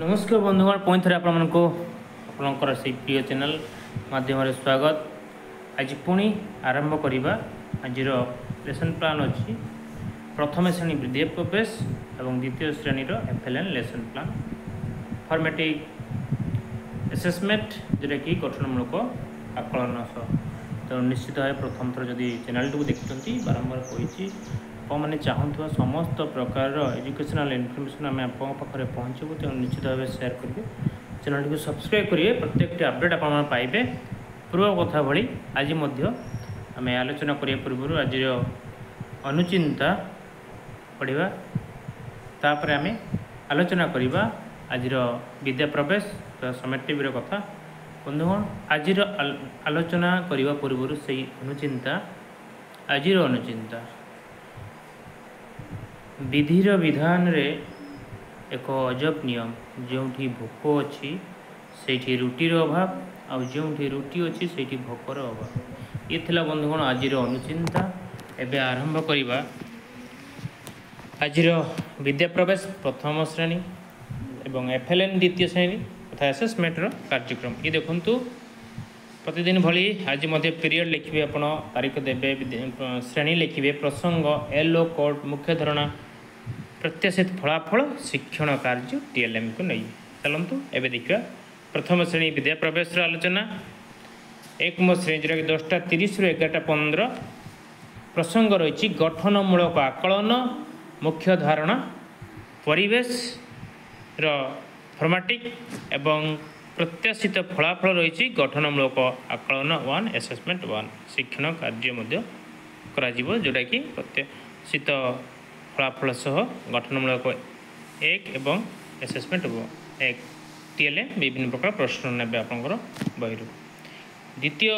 नमस्कार बंधुगण पुणी थे आपंकर से प्रिय चैनल माध्यम स्वागत। आज पुणी आरंभ करवा आज लेसन प्लान अच्छी प्रथम श्रेणी विद्या प्रवेश और द्वितीय श्रेणी FLN लेसन प्लान फॉर्मेटिक एसेसमेंट जोटा कि गठनमूलक आकलन तो निश्चित भाव प्रथम थर जदि चैनल को देखते बारंबार कही आपने चाहूँ समस्त प्रकार एजुकेशनल इनफर्मेशन आम आपरे पहुँचबू तेणु निश्चित भाव सेयार करेंगे चैनल को सब्सक्राइब करेंगे प्रत्येक अपडेट आप पाइबे। पूर्व कथा भली आज आम आलोचना करने पूर्व आज अनुचिंता पढ़ा तापर आम आलोचना करवा आज विद्या प्रवेश समेटिव कथा बंधुगण आज आलोचना करने पूर्व से अनुचिंता आज अनुचिंता विधिर विधान रे एक अजब नियम जो भोक अच्छी से रुटीर अभाव आउ जो रुटी अच्छी से भोकर अभाव ये थिला बंधुगण आज अनुचिंता। एबे आरंभ करवा आज विद्या प्रवेश प्रथम श्रेणी एवं FLN द्वितीय श्रेणी तथा एसेसमेंट कार्यक्रम ये देखु प्रतिदिन भली आज मध्य पीरियड लिखिए आपण तारीख देवे श्रेणी लिखिए प्रसंग एलो कोड मुख्य धारणा प्रत्याशित फलाफल शिक्षण कार्य TLM को नहीं चलतु एवं देखा प्रथम श्रेणी विद्या प्रवेश आलोचना एकम श्रेणी जो कि 10:30 रु 11:15 प्रसंग रही गठनमूलक आकलन मुख्य धारणा परिवेश फॉर्मेटिक एवं प्रत्याशित फलाफल रही गठनमूलक आकलन 1 एसेसमेंट 1 शिक्षण कार्य जोटा कि प्रत्याशित फलाफल सह गठनमूलक 1 एवं एसेसमेंट 1 TLM विभिन्न प्रकार प्रश्न ने आपंकर बही द्वितीय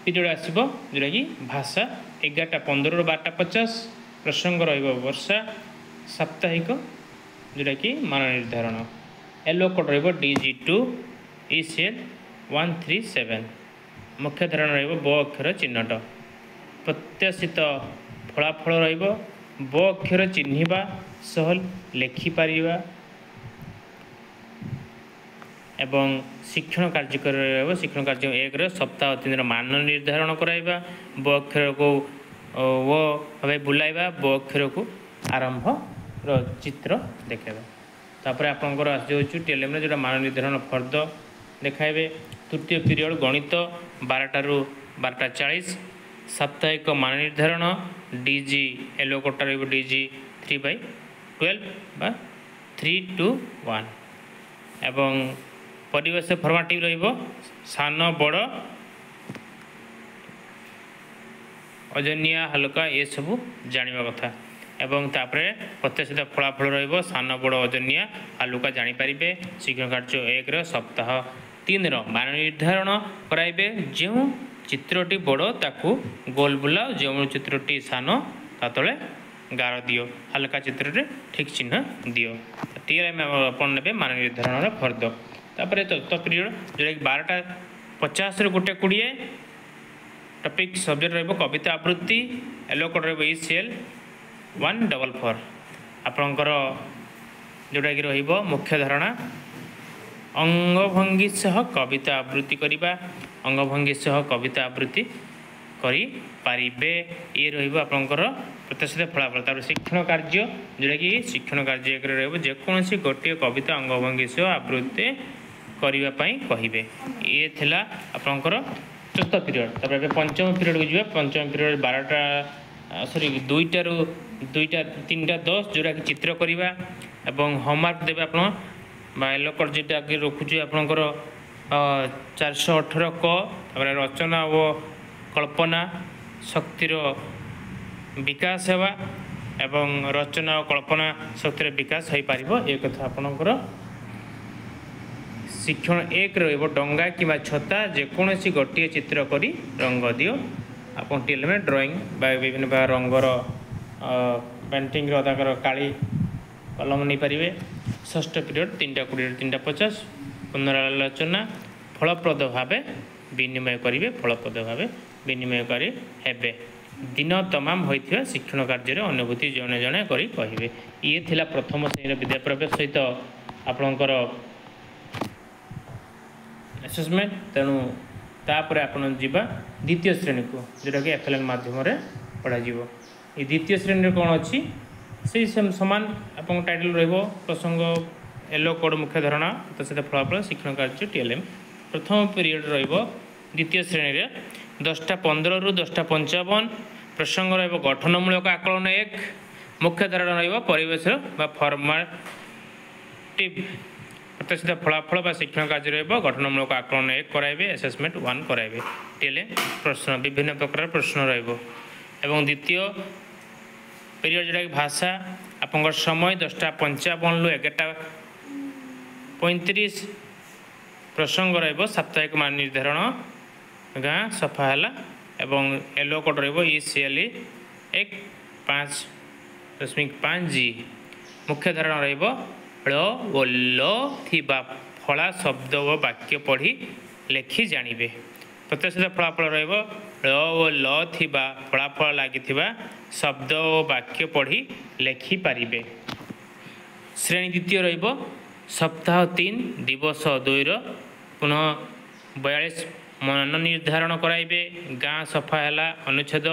पीरियड आसो जोटा कि भाषा 11:15 रु 12:50 प्रसंग वर्षा साप्ताहिक जोटा कि मान निर्धारण एलो कोड DG2 ECL 137 मुख्य धारण ब अक्षर चिन्हट प्रत्याशित फलाफल ब अक्षर चिन्हवा सह लिखिपर एवं शिक्षण कार्य शिक्षण कार्य 1 सप्ताह 3 मान निर्धारण कराइबा ब अक्षर को वो भाई बुलाइबा ब अक्षर को आरंभ चित्र देखेबा तापर आपंकर आसो TLM जो मान निर्धारण फर्द देखाइबे। तृतीय पीरियड गणित 12 रु 12:40 साप्ताहिक मान निर्धारण DG एलो कोटा DG 3/12 बा 3 to 1 एवं परिवेश फॉर्मेटिव सान बड़ अजनिया हल्का ये सब जानिबा कथा एवं तापरे प्रत्याशित फलाफल सान बड़ अजनिया हल्का जानीपारे शिक्षण कार्य 1 सप्ताह 3 मान निर्धारण कराइबे जो चित्रटी बड़ ताकू गोल बुलाओ जो चित्रटी सान तले गार दियो हल्का चित्र रे ठीक चिन्ह दियो TLM अपन ने मान निर्धारण फर्द तापर चतुर्थ पीरियड जो 12:50 रु 1:20 टॉपिक सब्जेक्ट रहिबो कविता आवृत्ति एलो कोड ECL 144 आपणकर जोटा कि रहिबो मुख्य धारणा अंगभंगी सह कविता आवृत्ति करिबा अंगभंगी सह कविता आवृत्ति करि पारिबे ये रहिबो आपणकर प्रत्याशित फलाफल तार शिक्षण कार्य जोटा कि शिक्षण कार्य एक रहिबो जेकोसी गोटे कविता अंगभंगी सह आवृत्ति करिबा पई कहिबे ये थिला आपणकर चतुर्थ पीरियड तापर पंचम पीरियड को जिबा पंचम पीरियड 2टा रु 3:10 जोटा कि चित्र करिबा एवं होमवर्क देबे आपण बायलो कर जेटा आगे रखुछु आपणकर 418 क तापर रचना और कल्पना शक्तिर विकास हेबा एवं रचना और कल्पना शक्तिर विकास हो पारिबो ए कथा आपणकर शिक्षण 1 रहिबो डंगा किबा छता जेकोसी गोटे चित्र करी रंग दियो आपन TLM ड्राइंग विभिन्न प्रकार रंगर पेंटिंग काली कलम नहीं पारे। षष्ठ पीरियड 3:20 3:50 पुनरालोचना फलप्रद भाव विनिमय करेंगे फलप्रद भाव विनिमय करे दिन तमाम होता शिक्षण कार्य अनुभूति जड़े जड़े करेंगे ये थिला प्रथम श्रेणी विद्या प्रवेश सहित आपणकर एसेसमेंट तेणु तापर आपण जीवा द्वितीय श्रेणी को जोटा कि एफएलएल माध्यम पढ़ा ये द्वितीय श्रेणी कौन अच्छी से सामान आप टाइटल रसंग येलो कोड मुख्य धारणा सहित फलाफल शिक्षण कार्य टीएलएम प्रथम पीरियड द्वितीय श्रेणी रे 10:15 रु 10:55 प्रसंग गठनमूलक आकलन 1 मुख्य धारणा परिवेश फॉर्मेटिव प्रत्याशित फलाफल शिक्षण कार्य गठनमूलक आकलन 1 कराइबे एसेसमेंट 1 कराइबे टीएलएम प्रश्न विभिन्न प्रकार प्रश्न एवं द्वितीय पीरियड जोटा भाषा आप समय 10:55 रु 11:35 प्रसंग साप्ताहिक मान निर्धारण गाँ सफा है एवं येलो कोड ECLE 1.5.5 G मुख्य धारणा ळ ओ ल थिबा फला शब्द व वाक्य पढ़ी लेखि जानिबे प्रत्याशित फलाफल ळ ओ ल थिबा फलाफल लगी शब्द और वाक्य पढ़ी लेखि पारिबे। श्रेणी द्वितीय सप्ताह 3 दिवस 2 पुनः 42 मान निर्धारण कराइबे गाँ सफा है अनुच्छेद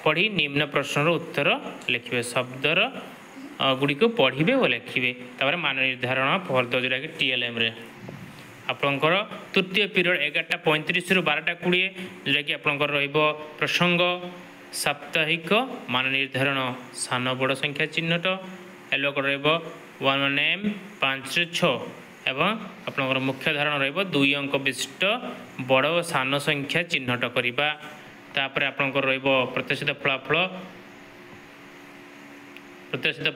पढ़ी निम्न प्रश्नर उत्तर लिखे शब्दर गुड़ी को पढ़े और लिखे तापर मान निर्धारण फर्द जोटा कि टीएलएम रे आपंकर तृतीय पीरियड 11:35 रु 12:20 जोटा कि आपंकर प्रसंग साप्ताहिक मान निर्धारण सान बड़ संख्या चिन्हट येलो कोड 1 एम 5 ରୁ 6 एवं आपंकर मुख्य धारणा 2 अंक विशिष्ट बड़ और सान संख्या चिन्हट करवा तापर आपंकर प्रत्याशित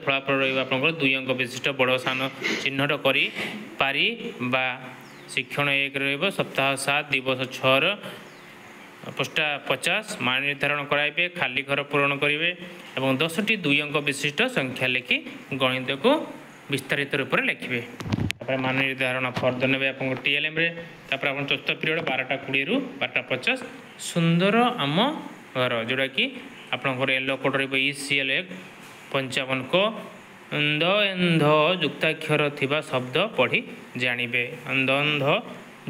फलाफल आपंकर 2 अंक विशिष्ट बड़ और सान चिन्हट कर पारी बा शिक्षण 1 सप्ताह 7 दिवस 6 पृष्ठा 50 मान निर्धारण कराइबे खाली घर पूरण करेंगे और 10टी 2 अंक विशिष्ट संख्या लिखि गणित को विस्तारित रूप में लिखे मान निर्धारण फर्द ने आप टीएलएम रे तापर आप चतुर्थ पीरियड 12:20 रु 12:50 सुंदर आम घर जोटा कि आपंकर येलो कोड ECLE 1.55 को अंध एंध युक्ताक्षर थिबा शब्द पढ़ी जानिबे अंध अंध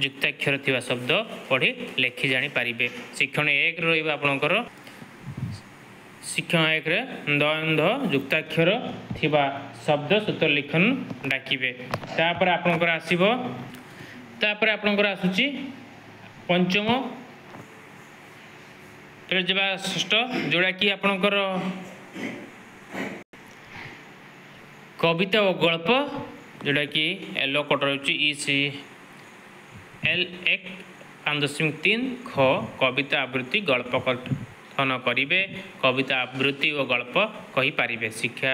युक्ताक्षर थिबा शब्द पढ़ी लेखि जानी पारिबे शिक्षण 1 रहिबा आपनकर शिक्षण 1 रे अंध अंध युक्ताक्षर थिबा शब्द सूत्र लिखन डाकिबे तापर आपनकर आसीबो तापर आपनकर आसुची पंचम तो जबा षष्ठ जोड़ा कि आपनकर कविता और गल्प जोड़ा कि येलो कोड ECLE 1.3 ख कविता आवृत्ति गल्प कथन करेंगे कविता आवृत्ति और गल्प कही पारिबे शिक्षा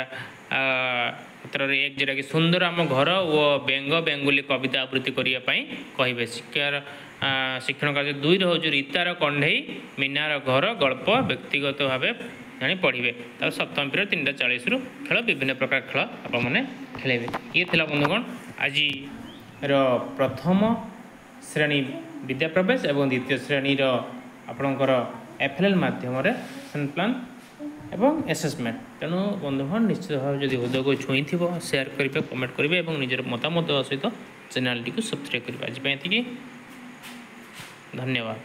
पत्र 1 जोटा कि सुंदर आम घर और बेंग बेंगुली कविता आवृत्ति करने कहे शिक्षार शिक्षण कार्य 2 हूँ रीतार कंढई मीनार घर गल्प व्यक्तिगत भाव जानी पढ़े तब सप्तम पीरियड 3:40 रु खेल विभिन्न प्रकार खेल आपने खेलेंगे ये थिला बंधुगण आज प्रथम श्रेणी विद्या प्रवेश और द्वितीय श्रेणी आपणकर एफएलएल माध्यम प्लान एवं एसेसमेंट तेणु बंधुगण निश्चित भाव जब हृदय को छुई थी शेयर करेंगे कमेंट करेंगे और निजर मतामत सहित चैनल टी सब्सक्राइब करेंगे आज धन्यवाद।